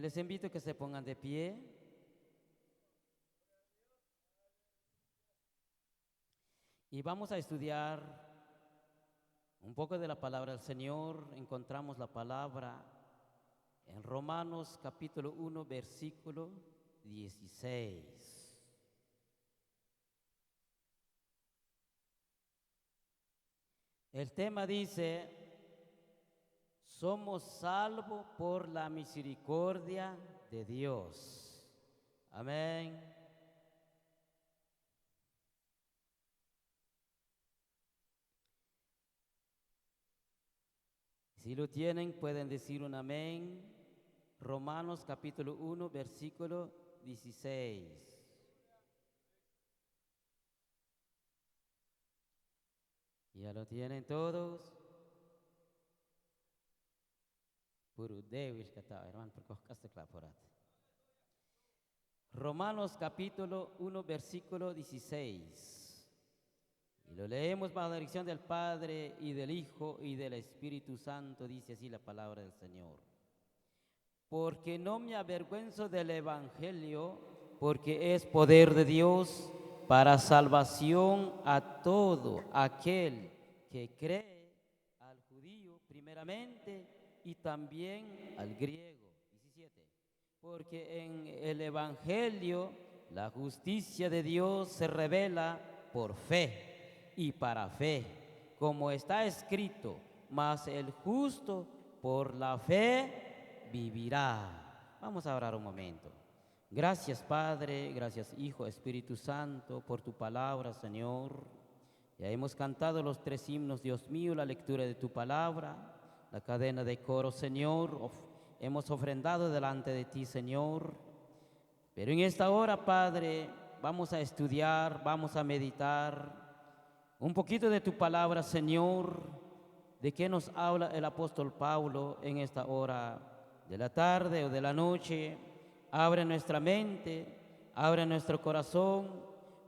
Les invito a que se pongan de pie y vamos a estudiar un poco de la palabra del Señor. Encontramos la palabra en Romanos capítulo 1, versículo 16. El tema dice: somos salvos por la misericordia de Dios. Amén. Si lo tienen, pueden decir un amén. Romanos capítulo 1, versículo 16. ¿Ya lo tienen todos? Puro Deus kata, hermano, perkohkaste klaporat. Romanos capítulo 1, versículo 16. Y lo leemos bajo la dirección del Padre y del Hijo y del Espíritu Santo. Dice así la palabra del Señor. Porque no me avergüenzo del Evangelio, porque es poder de Dios para salvación a todo aquel que cree, al judío primeramente y también al griego. 17. Porque en el Evangelio la justicia de Dios se revela por fe y para fe, como está escrito: mas el justo por la fe vivirá. Vamos a orar un momento. Gracias, Padre, gracias, Hijo, Espíritu Santo, por tu palabra, Señor. Ya hemos cantado los 3 himnos, Dios mío, la lectura de tu palabra, la cadena de coro, Señor. Hemos ofrendado delante de ti, Señor. Pero en esta hora, Padre, vamos a estudiar, vamos a meditar un poquito de tu palabra, Señor. ¿De qué nos habla el apóstol Pablo en esta hora de la tarde o de la noche? Abre nuestra mente, abre nuestro corazón,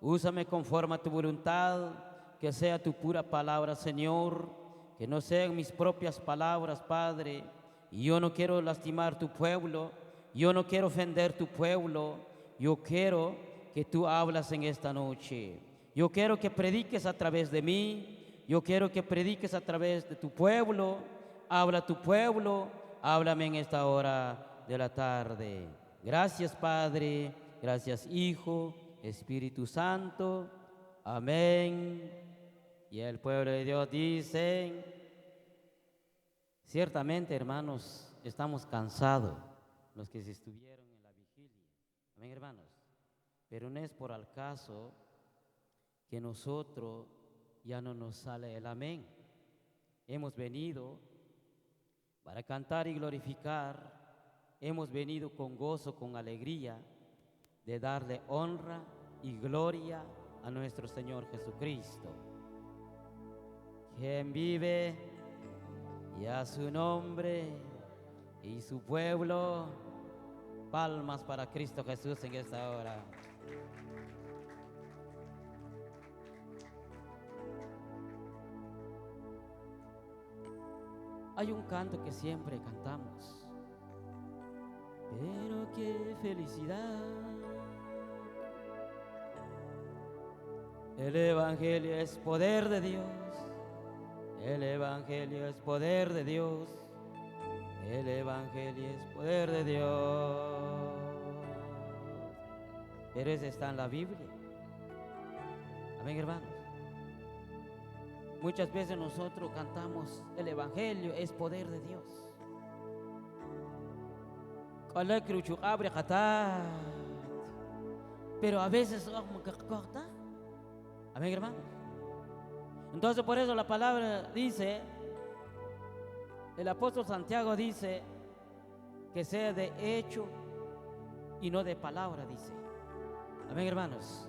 úsame conforme a tu voluntad, que sea tu pura palabra, Señor, que no sean mis propias palabras, Padre. Y yo no quiero lastimar tu pueblo, yo no quiero ofender tu pueblo, yo quiero que tú hablas en esta noche. Yo quiero que prediques a través de mí, yo quiero que prediques a través de tu pueblo. Habla a tu pueblo, háblame en esta hora de la tarde. Gracias, Padre, gracias, Hijo, Espíritu Santo. Amén. Y el pueblo de Dios dice: ciertamente, hermanos, estamos cansados, los que se estuvieron en la vigilia. Amén, hermanos. Pero no es por al caso que nosotros ya no nos sale el amén. Hemos venido para cantar y glorificar, hemos venido con gozo, con alegría, de darle honra y gloria a nuestro Señor Jesucristo, quien vive, y a su nombre y su pueblo. Palmas para Cristo Jesús en esta hora. Hay un canto que siempre cantamos: pero qué felicidad, el Evangelio es poder de Dios, el Evangelio es poder de Dios, el Evangelio es poder de Dios. Pero eso está en la Biblia. Amén, hermanos. Muchas veces nosotros cantamos: el Evangelio es poder de Dios. Pero a veces corta. Amén, hermanos. Entonces por eso la palabra dice, el apóstol Santiago dice, que sea de hecho y no de palabra, dice. Amén, hermanos.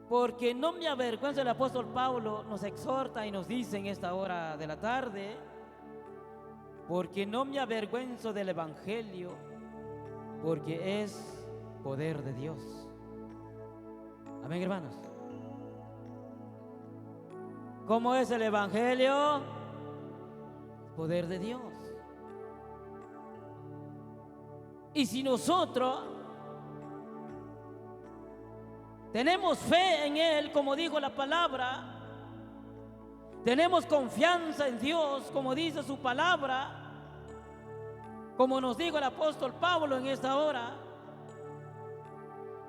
Porque no me avergüenzo, el apóstol Pablo nos exhorta y nos dice en esta hora de la tarde: porque no me avergüenzo del Evangelio, porque es poder de Dios. Amén, hermanos. ¿Cómo es el Evangelio? Poder de Dios. Y si nosotros tenemos fe en Él, como dijo la palabra, tenemos confianza en Dios, como dice su palabra, como nos dijo el apóstol Pablo en esta hora,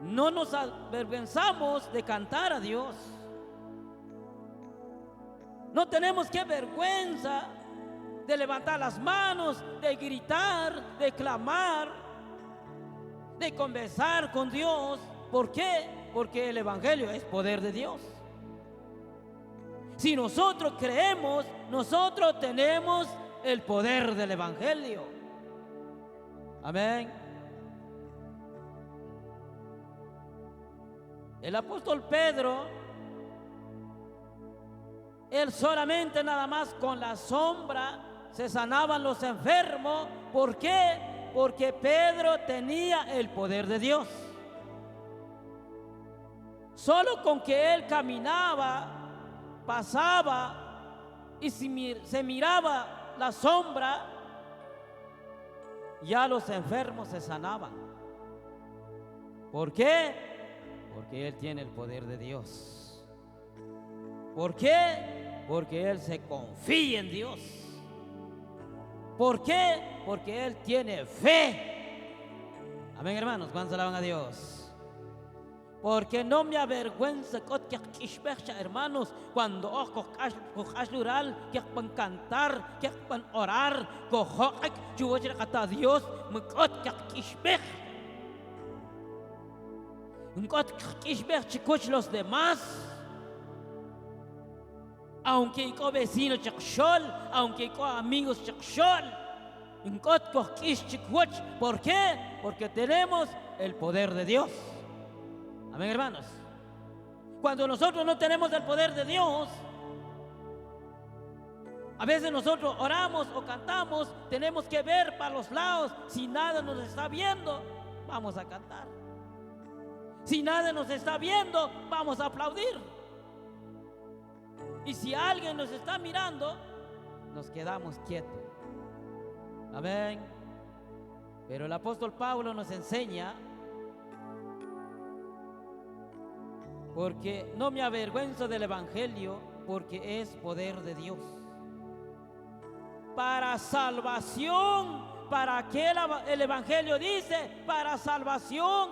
no nos avergonzamos de cantar a Dios. No tenemos que vergüenza de levantar las manos, de gritar, de clamar, de conversar con Dios. ¿Por qué? Porque el Evangelio es poder de Dios. Si nosotros creemos, nosotros tenemos el poder del Evangelio. Amén. El apóstol Pedro, él solamente nada más con la sombra se sanaban los enfermos. ¿Por qué? Porque Pedro tenía el poder de Dios. Solo con que él caminaba, pasaba y se miraba la sombra, ya los enfermos se sanaban. ¿Por qué? Porque él tiene el poder de Dios. ¿Por qué? Porque él se confía en Dios. ¿Por qué? Porque él tiene fe. Amén, hermanos. ¿Cuántos alaban a Dios? Porque no me avergüenza, hermanos, cuando lural, que van cantar, que van orar, que Dios, los demás, aunque hay vecinos chakshol, aunque hay amigos chakshol, ¿por qué? Porque tenemos el poder de Dios. Amén, hermanos. Cuando nosotros no tenemos el poder de Dios, a veces nosotros oramos o cantamos, tenemos que ver para los lados. Si nada nos está viendo, vamos a cantar. Si nada nos está viendo, vamos a aplaudir. Y si alguien nos está mirando, nos quedamos quietos. Amén. Pero el apóstol Pablo nos enseña, porque no me avergüenzo del Evangelio, porque es poder de Dios. Para salvación, ¿para qué el Evangelio dice? Para salvación.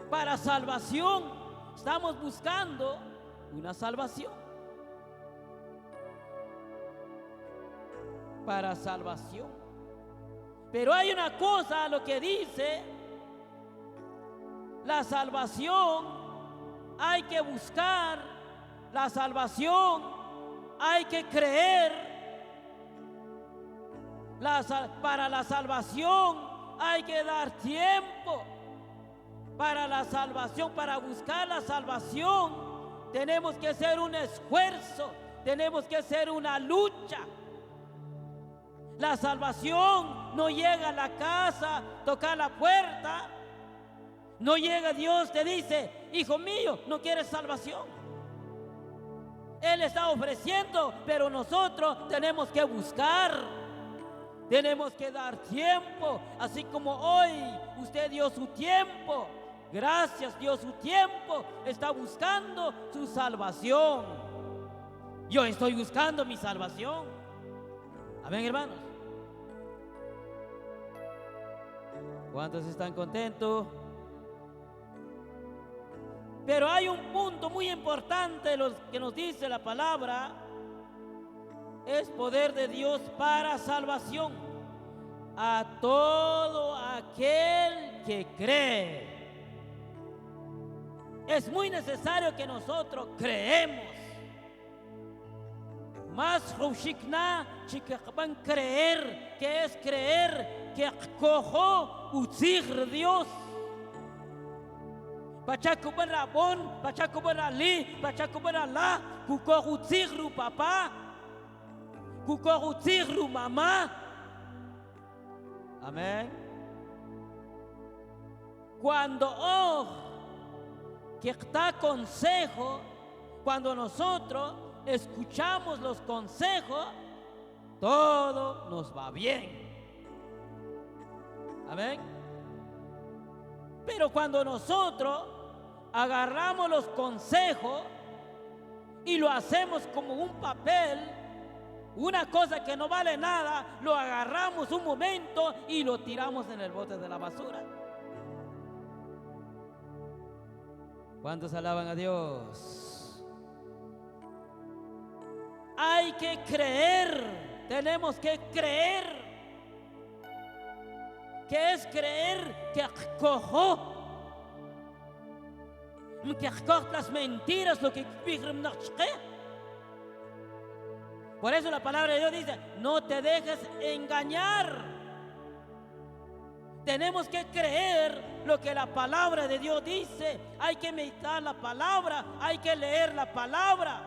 Para salvación. Estamos buscando una salvación. Para salvación. Pero hay una cosa, lo que dice, la salvación hay que buscar, la salvación hay que creer, para la salvación hay que dar tiempo, para la salvación, para buscar la salvación tenemos que hacer un esfuerzo, tenemos que hacer una lucha. La salvación no llega a la casa, toca la puerta. No llega Dios, te dice, hijo mío, ¿no quieres salvación? Él está ofreciendo, pero nosotros tenemos que buscar, tenemos que dar tiempo, así como hoy usted dio su tiempo, gracias, dio su tiempo, está buscando su salvación. Yo estoy buscando mi salvación. Amén, hermanos. ¿Cuántos están contentos? Pero hay un punto muy importante que nos dice la palabra, es poder de Dios para salvación a todo aquel que cree. Es muy necesario que nosotros creemos. Más Roshikna, chicas, creer, que es creer que cojo utzir Dios. Pachaco para bon, pachaco para li, pachaco para la, kuko utzigru papá, kuko utzigru mamá. Amén. Cuando que está consejo, cuando nosotros escuchamos los consejos, todo nos va bien. Amén. Pero cuando nosotros agarramos los consejos y lo hacemos como un papel, una cosa que no vale nada, lo agarramos un momento y lo tiramos en el bote de la basura. ¿Cuántos alaban a Dios? Hay que creer, tenemos que creer. ¿Qué es creer? Que cojo, que las mentiras, lo que por eso la palabra de Dios dice: no te dejes engañar. Tenemos que creer lo que la palabra de Dios dice. Hay que meditar la palabra, hay que leer la palabra,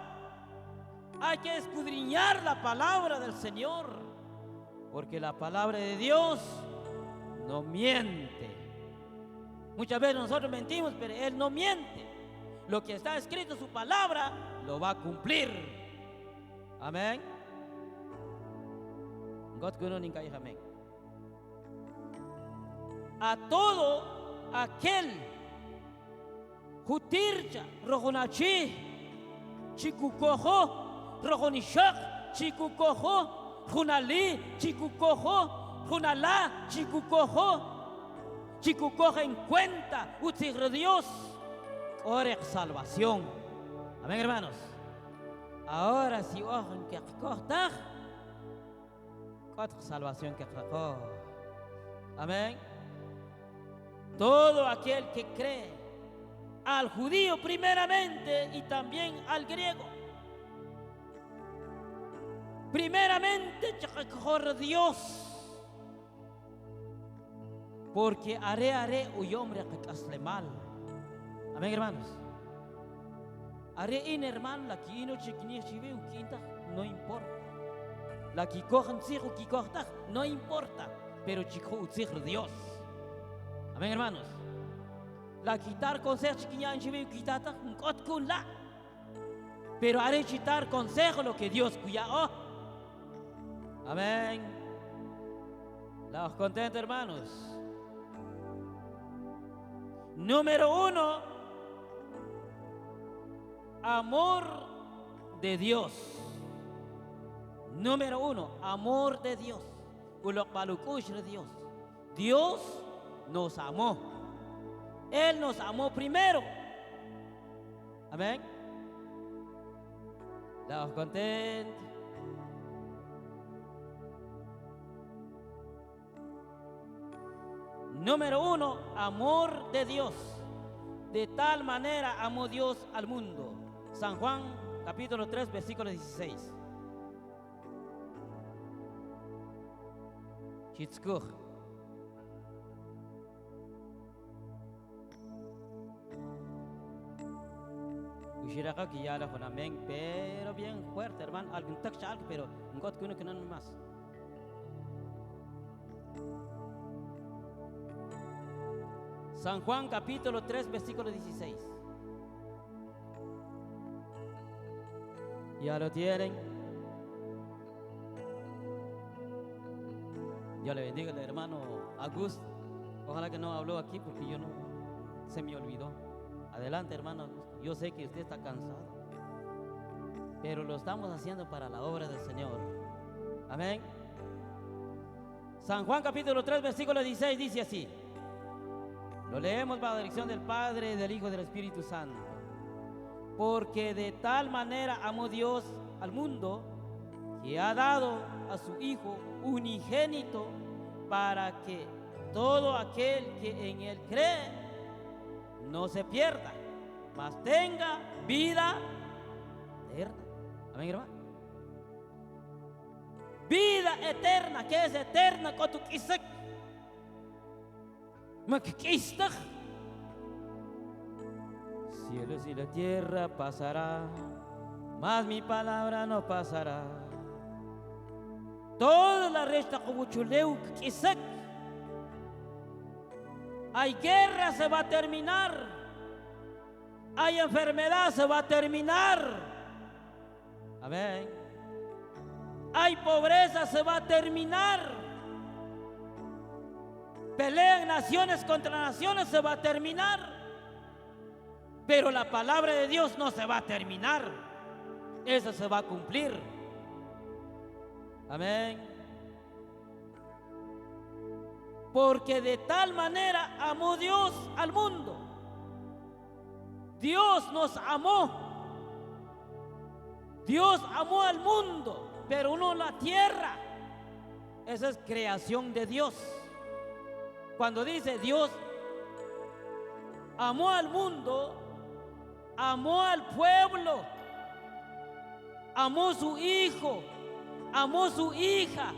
hay que escudriñar la palabra del Señor, porque la palabra de Dios no miente. Muchas veces nosotros mentimos, pero Él no miente. Lo que está escrito en su palabra lo va a cumplir. Amén. Amén. A todo aquel Jutircha, Rojonachi, Chikukojo, Rojonishak, Chikukojo, Junali, Chikukojo, Junalá, Chikukojo en cuenta, Utzigre Dios, Orek salvación. Amén, hermanos. Ahora si ojen que cortar, otra salvación que trajo. Amén. Todo aquel que cree, al judío primeramente y también al griego. Primeramente, Dios, porque haré uyombre que casle mal. Amén, hermanos. Haré in hermano la que no chiquini chive quinta, no importa. La que cojan sigo que corta, no importa, pero chico utzigre Dios. Amén, hermanos. La quitar consejo chiquiña en chive quitata un cot con la. Pero haré quitar consejo lo que Dios cuya. Oh. Amén. ¿Los contentos, hermanos? Número 1, amor de Dios. Número 1, amor de Dios. De Dios. Dios nos amó. Él nos amó primero. Amén. ¿Los contentos? Número 1, amor de Dios. De tal manera amó Dios al mundo. San Juan, capítulo 3, versículo 16. Chitzkuch. Ushiraka que ya la con amén, pero bien fuerte, hermano. Algún taxa algo, pero un god que no más. San Juan capítulo 3 versículo 16. ¿Ya lo tienen? Dios le bendiga al hermano Augusto. Ojalá que no habló aquí porque yo no se me olvidó. Adelante, hermano Augusto. Yo sé que usted está cansado, pero lo estamos haciendo para la obra del Señor. Amén. San Juan capítulo 3 versículo 16 dice así. Lo leemos bajo la dirección del Padre, del Hijo y del Espíritu Santo. Porque de tal manera amó Dios al mundo que ha dado a su Hijo unigénito para que todo aquel que en Él cree no se pierda, mas tenga vida eterna. Amén, hermano. Vida eterna, que es eterna con tu quisek. Cielos y la tierra pasará, mas mi palabra no pasará. Toda la resta como chuleu quisek. Hay guerra, se va a terminar. Hay enfermedad, se va a terminar. Amén. Hay pobreza, se va a terminar. Pelean naciones contra naciones, se va a terminar. Pero la palabra de Dios no se va a terminar. Eso se va a cumplir. Amén. Porque de tal manera amó Dios al mundo. Dios nos amó. Dios amó al mundo, pero no la tierra. Esa es creación de Dios. Cuando dice Dios amó al mundo, amó al pueblo, amó su hijo, amó su hija,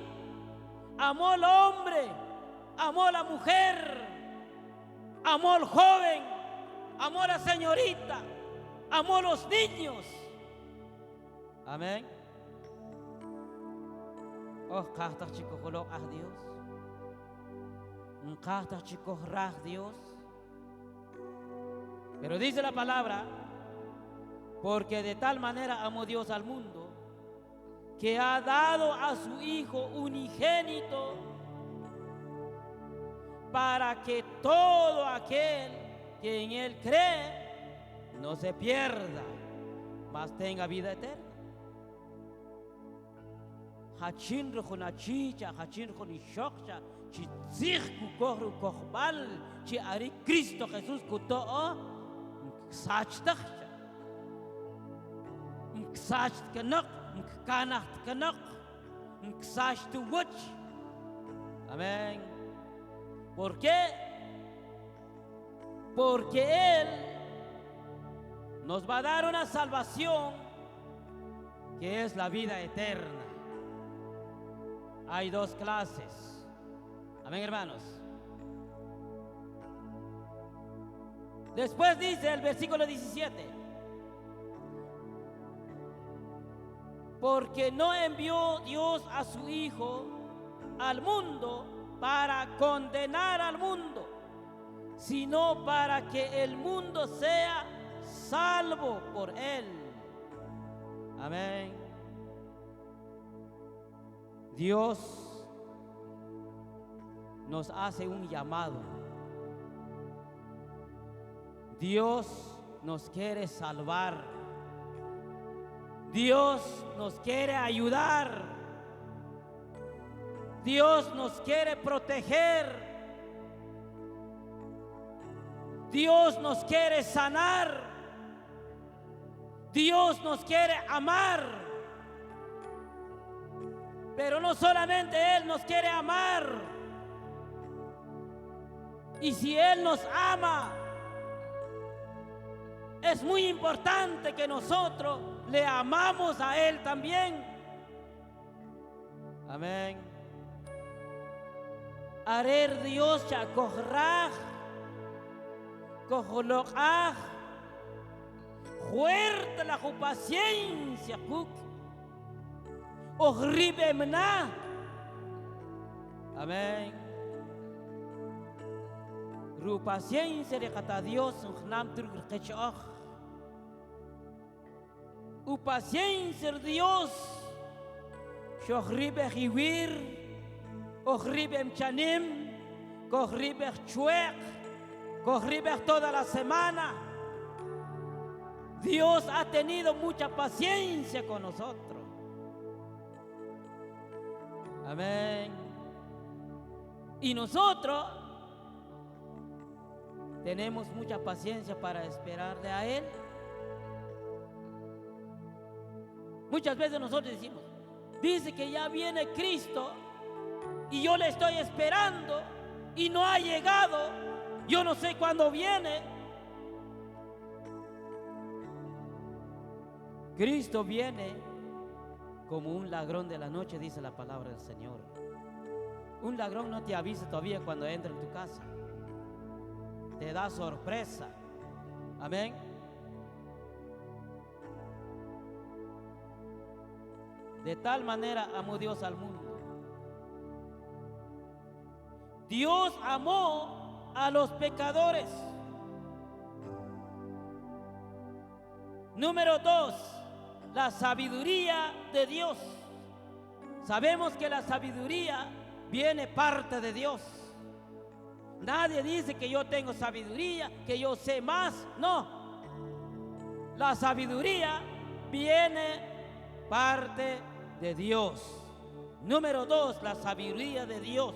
amó al hombre, amó a la mujer, amó al joven, amó a la señorita, amó a los niños. Amén. Oh, kahta chicos holok ah Dios. Kahta chicos rah Dios. Pero dice la palabra, porque de tal manera amó Dios al mundo, que ha dado a su Hijo unigénito, para que todo aquel que en Él cree no se pierda, mas tenga vida eterna. Hachin rojona chicha, hachin rojoni shokcha, chi zig kukohru kohbal, chi ari Cristo Jesús kuto'o, mksachtacha, mksachtakanok, mkanachtakanok, mksachtuwach. Amén. ¿Por qué? Porque Él nos va a dar una salvación que es la vida eterna. Hay dos clases. Amén, hermanos. Después dice el versículo 17: porque no envió Dios a su Hijo al mundo para condenar al mundo, sino para que el mundo sea salvo por Él. Amén. Dios nos hace un llamado. Dios nos quiere salvar. Dios nos quiere ayudar. Dios nos quiere proteger. Dios nos quiere sanar. Dios nos quiere amar. Pero no solamente Él nos quiere amar. Y si Él nos ama, es muy importante que nosotros le amamos a Él también. Amén. Arer Dios ya kohraj, koholoaj, fuerte la paciencia, kuk. Horrible mena. Amén. Ru paciencia de kata Dios nam turkechach. U paciencia de Dios. Horrible hiwir, horrible mchanim, horrible chuek, horrible toda la semana. Dios ha tenido mucha paciencia con nosotros. Amén. Y nosotros tenemos mucha paciencia para esperarle a Él. Muchas veces nosotros decimos, dice que ya viene Cristo y yo le estoy esperando y no ha llegado. Yo no sé cuándo viene. Cristo viene como un ladrón de la noche, dice la palabra del Señor. Un ladrón no te avisa todavía cuando entra en tu casa. Te da sorpresa. Amén. De tal manera amó Dios al mundo. Dios amó a los pecadores. Número 2, la sabiduría de Dios. Sabemos que la sabiduría viene parte de Dios. Nadie dice que yo tengo sabiduría, que yo sé más. No. La sabiduría viene parte de Dios. Número 2, la sabiduría de Dios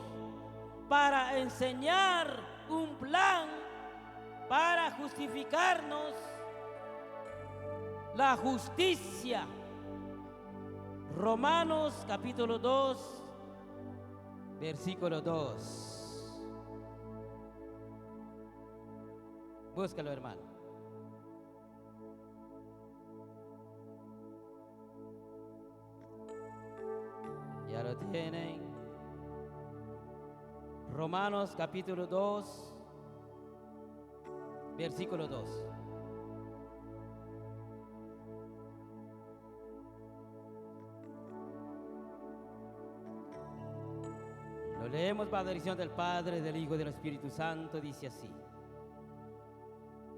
para enseñar un plan para justificarnos, la justicia. Romanos capítulo 2, versículo 2. Búscalo, hermano. Ya lo tienen. Romanos capítulo 2, versículo 2. Lo leemos bajo la dirección del Padre, del Hijo y del Espíritu Santo. Dice así: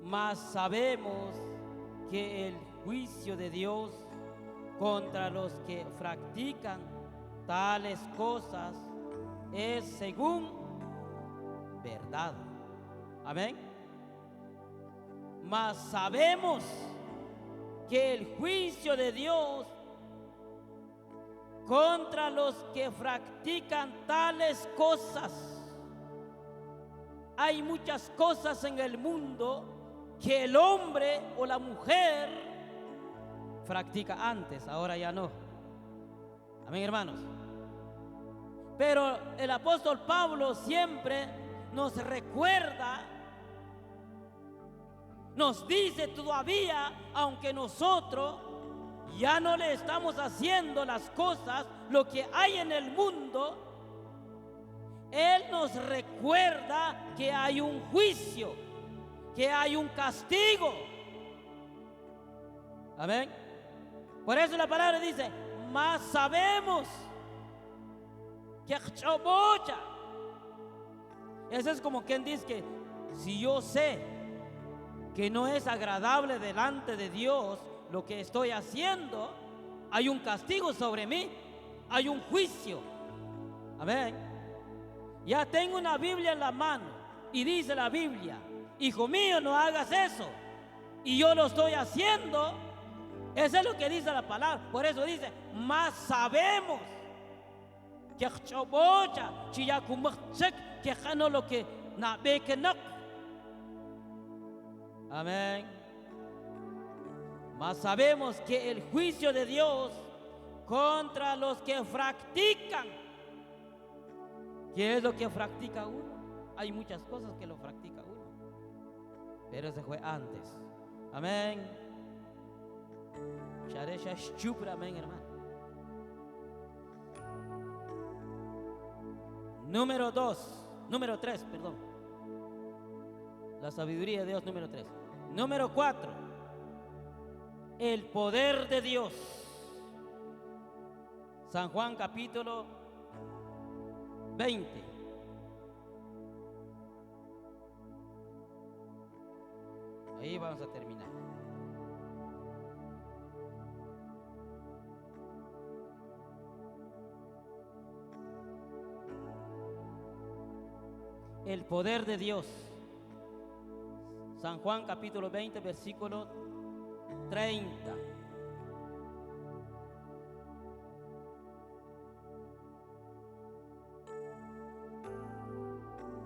mas sabemos que el juicio de Dios contra los que practican tales cosas es según verdad. Amén. Mas sabemos que el juicio de Dios contra los que practican tales cosas. Hay muchas cosas en el mundo que el hombre o la mujer practica antes, ahora ya no. Amén, hermanos. Pero el apóstol Pablo siempre nos recuerda, nos dice todavía, aunque nosotros ya no le estamos haciendo las cosas, lo que hay en el mundo, Él nos recuerda que hay un juicio, que hay un castigo. Amén. Por eso la palabra dice: mas sabemos que eso es como quien dice que si yo sé que no es agradable delante de Dios lo que estoy haciendo, hay un castigo sobre mí, hay un juicio. Amén. Ya tengo una Biblia en la mano y dice la Biblia: hijo mío, no hagas eso, y yo lo estoy haciendo. Eso es lo que dice la palabra. Por eso dice: mas sabemos que lo que amén. Mas sabemos que el juicio de Dios contra los que practican. ¿Qué es lo que practica uno? Hay muchas cosas que lo practica uno, pero ese fue antes. Amén. Amén, hermano. Número 3, perdón. La sabiduría de Dios, número 3. Número 4, el poder de Dios. San Juan capítulo 20. Ahí vamos a terminar. El poder de Dios. San Juan capítulo 20, versículo 30.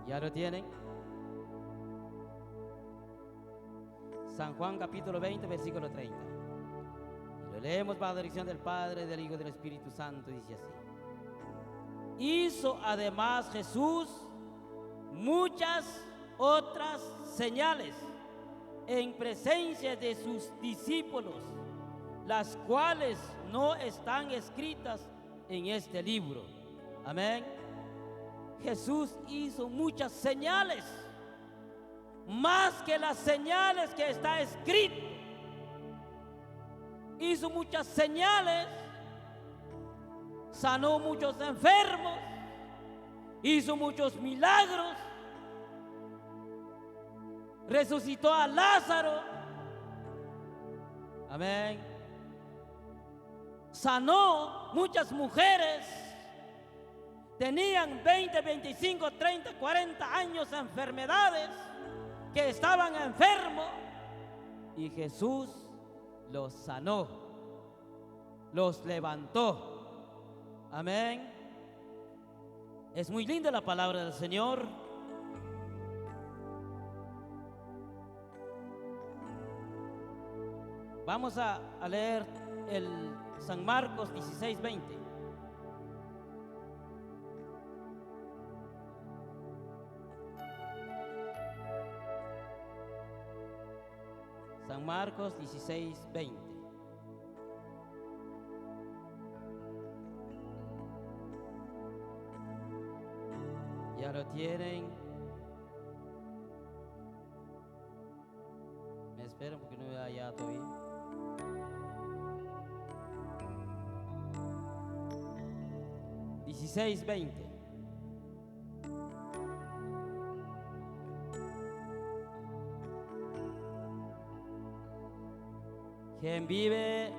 ¿Ya lo tienen? San Juan capítulo 20, versículo 30. Y lo leemos bajo la dirección del Padre, del Hijo y del Espíritu Santo. Dice así: hizo además Jesús muchas otras señales en presencia de sus discípulos, las cuales no están escritas en este libro. Amén. Jesús hizo muchas señales, más que las señales que está escrito. Hizo muchas señales, sanó muchos enfermos, hizo muchos milagros, resucitó a Lázaro. Amén. Sanó muchas mujeres tenían 20, 25, 30, 40 años de enfermedades, que estaban enfermos, y Jesús los sanó, los levantó. Amén. Es muy linda la palabra del Señor. Vamos a leer el San Marcos 16:20. San Marcos 16:20. ¿Ya lo tienen? Me esperan porque no veo allá todavía. $16:20. Quien vive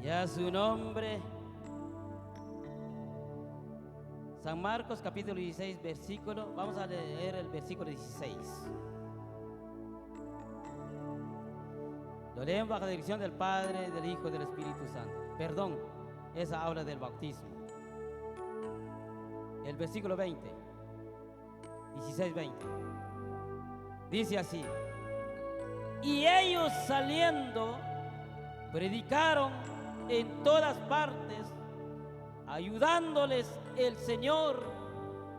y a su nombre. San Marcos capítulo 16 versículo, vamos a leer el versículo 16. Lo leemos bajo la dirección del Padre, del Hijo y del Espíritu Santo. Perdón, esa habla del bautismo. El versículo 20, 16:20, dice así: y ellos saliendo, predicaron en todas partes, ayudándoles el Señor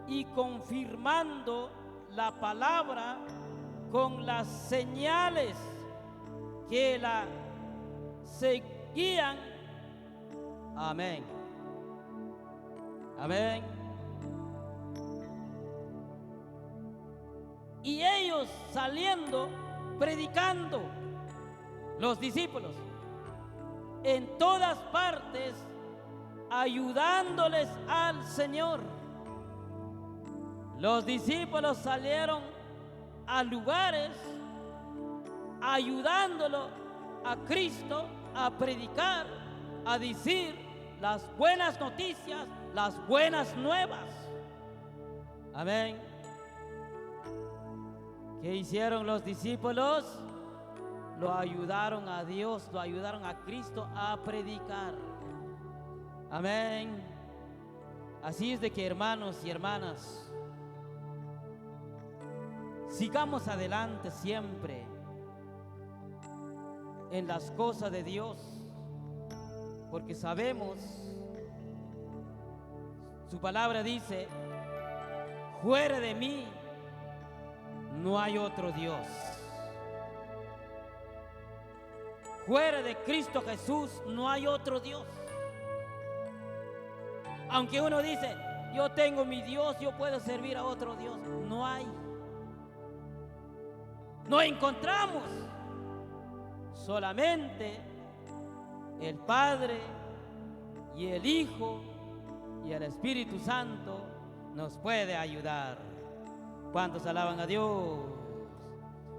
y confirmando la palabra con las señales que la seguían. Amén. Amén. Y ellos saliendo, predicando, los discípulos, en todas partes, ayudándoles al Señor. Los discípulos salieron a lugares, ayudándolo a Cristo a predicar, a decir las buenas noticias, las buenas nuevas. Amén. ¿Qué hicieron los discípulos? Lo ayudaron a Dios, lo ayudaron a Cristo a predicar. Amén. Así es de que, hermanos y hermanas, sigamos adelante siempre en las cosas de Dios, porque sabemos, su palabra dice: fuera de mí no hay otro Dios. Fuera de Cristo Jesús no hay otro Dios. Aunque uno dice: yo tengo mi Dios, yo puedo servir a otro Dios, no hay. No encontramos. Solamente el Padre y el Hijo y el Espíritu Santo nos puede ayudar. ¿Cuántos alaban a Dios?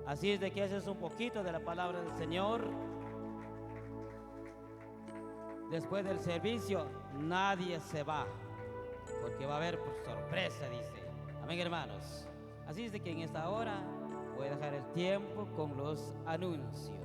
Así es de que ese es un poquito de la palabra del Señor. Después del servicio nadie se va, porque va a haber por sorpresa, dice. Amén, hermanos. Así es de que en esta hora voy a dejar el tiempo con los anuncios.